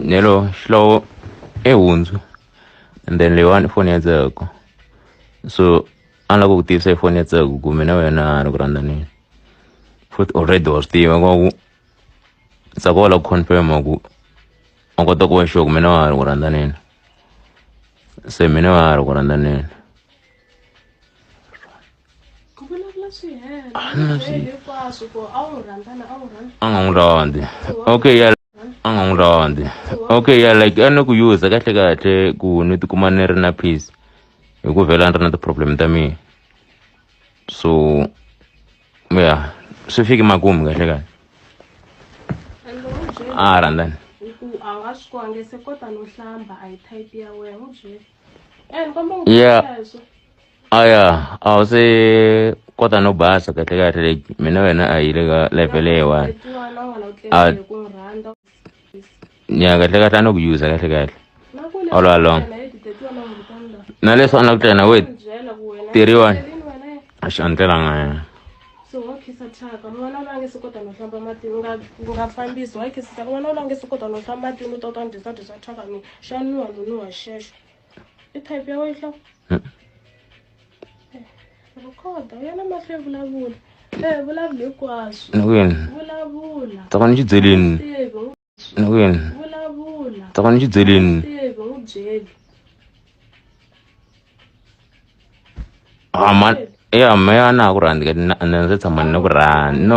nelo xihlovo hundzu and then leyiwani phone ya ntsako so a ni lava ku tivisa hi phone ya ntsako ku mina wena ni ku rhandza nini futhi already wa swi tiva ku ntsako wa lava ku confirm ku u kota ku va sure ku mina wa ri ku rhandza nini se mina wa ri ku rhandza nini okay ya okay ya like a ni ku use kahle ku ni tikuma ni ri na peace hi ku vhela ni ri na ti-problem ta mina so ya swi fiki makumu kahle rhandzani yeah aya a wu se kota no basa kahle like mina wena a yi le ka level leyiwani ya kahle a no ku use kahle all along na leswi a ni la ku tlela na wait teriwani a xi andlelanga so wakhisa thaka n'wana u lange swi kota no hlamba mati u nga fambisi wakhisa thaka n'wana u lange swi kota no hlamba mati u tota ndisa thaka mi xa nuwa xexo i type ya wena hlava rhekhoda yena mahle vulavula vulavula hinkwaswo vulavula ta ni xidzeleni vulavula ta ni xidzeleni n'wi byeli man ya me a na ha ku rhandzi ka ndzi tshama ni ku rhandzi no